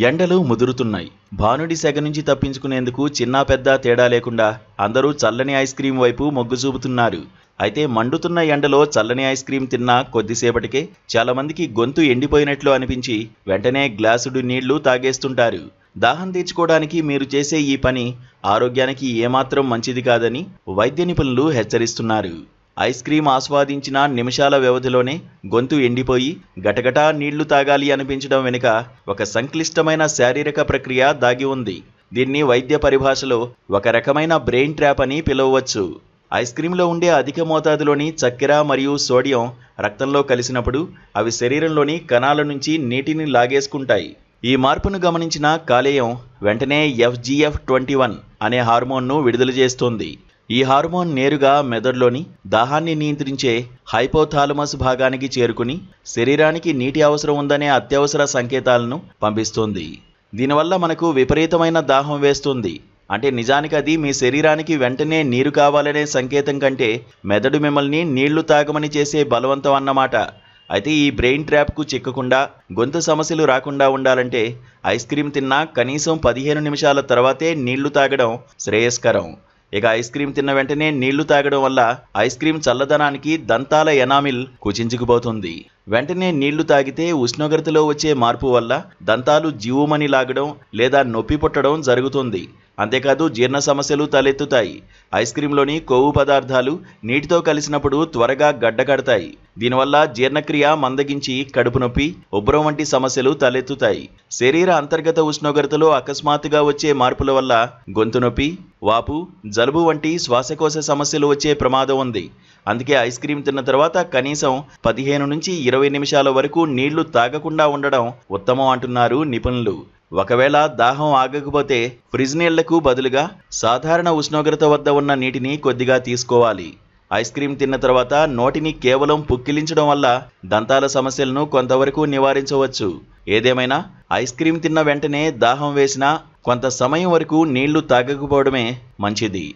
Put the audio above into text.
ఎండలు ముదురుతున్నాయి. భానుడి సెగ నుంచి తప్పించుకునేందుకు చిన్నా పెద్ద తేడా లేకుండా అందరూ చల్లని ఐస్ క్రీం వైపు మొగ్గు చూపుతున్నారు. అయితే మండుతున్న ఎండలో చల్లని ఐస్ క్రీం తిన్నా కొద్దిసేపటికే చాలామందికి గొంతు ఎండిపోయినట్లు అనిపించి వెంటనే గ్లాసుడు నీళ్లు తాగేస్తుంటారు. దాహం తీర్చుకోవడానికి మీరు చేసే ఈ పని ఆరోగ్యానికి ఏమాత్రం మంచిది కాదని వైద్య నిపుణులు హెచ్చరిస్తున్నారు. ఐస్ క్రీం ఆస్వాదించిన నిమిషాల వ్యవధిలోనే గొంతు ఎండిపోయి గటగటా నీళ్లు తాగాలి అనిపించడం వెనుక ఒక సంక్లిష్టమైన శారీరక ప్రక్రియ దాగి ఉంది. దీన్ని వైద్య పరిభాషలో ఒక రకమైన బ్రెయిన్ ట్రాప్ అని పిలవవచ్చు. ఐస్ క్రీంలో ఉండే అధిక మోతాదులోని చక్కెర మరియు సోడియం రక్తంలో కలిసినప్పుడు అవి శరీరంలోని కణాల నుంచి నీటిని లాగేసుకుంటాయి. ఈ మార్పును గమనించిన కాలేయం వెంటనే FGF21 అనే హార్మోన్ను విడుదల చేస్తుంది. ఈ హార్మోన్ నేరుగా మెదడులోని దాహాన్ని నియంత్రించే హైపోథాలమస్ భాగానికి చేరుకుని శరీరానికి నీటి అవసరం ఉందనే అత్యవసర సంకేతాలను పంపిస్తుంది. దీనివల్ల మనకు విపరీతమైన దాహం వేస్తుంది. అంటే నిజానికి అది మీ శరీరానికి వెంటనే నీరు కావాలనే సంకేతం కంటే మెదడు మిమ్మల్ని నీళ్లు తాగమని చేసే బలవంతం అన్నమాట. అయితే ఈ బ్రెయిన్ ట్రాప్కు చిక్కకుండా గొంతు సమస్యలు రాకుండా ఉండాలంటే ఐస్ క్రీం తిన్నా కనీసం 15 నిమిషాల తర్వాతే నీళ్లు తాగడం శ్రేయస్కరం. ఇక ఐస్ క్రీం తిన్న వెంటనే నీళ్లు తాగడం వల్ల ఐస్ క్రీం చల్లదనానికి దంతాల ఎనామిల్ కుచించుకుపోతుంది. వెంటనే నీళ్లు తాగితే ఉష్ణోగ్రతలో వచ్చే మార్పు వల్ల దంతాలు జీవుమని లాగడం లేదా నొప్పి పుట్టడం జరుగుతుంది. అంతేకాదు జీర్ణ సమస్యలు తలెత్తుతాయి. ఐస్ క్రీంలోని కొవ్వు పదార్థాలు నీటితో కలిసినప్పుడు త్వరగా గడ్డకడతాయి. దీనివల్ల జీర్ణక్రియ మందగించి కడుపు నొప్పి, ఉబ్బరం వంటి సమస్యలు తలెత్తుతాయి. శరీర అంతర్గత ఉష్ణోగ్రతలో అకస్మాత్తుగా వచ్చే మార్పుల వల్ల గొంతు నొప్పి, వాపు, జలుబు వంటి శ్వాసకోశ సమస్యలు వచ్చే ప్రమాదం ఉంది. అందుకే ఐస్ క్రీం తిన్న తర్వాత కనీసం 15 నుంచి 20 నిమిషాల వరకు నీళ్లు తాగకుండా ఉండడం ఉత్తమం అంటున్నారు నిపుణులు. ఒకవేళ దాహం ఆగకపోతే ఫ్రిజ్ నీళ్లకు బదులుగా సాధారణ ఉష్ణోగ్రత వద్ద ఉన్న నీటిని కొద్దిగా తీసుకోవాలి. ఐస్ క్రీం తిన్న తర్వాత నోటిని కేవలం పుక్కిలించడం వల్ల దంతాల సమస్యలను కొంతవరకు నివారించవచ్చు. ఏదేమైనా ఐస్ క్రీం తిన్న వెంటనే దాహం వేసినా కొంత సమయం వరకు నీళ్లు తాగకపోవడమే మంచిది.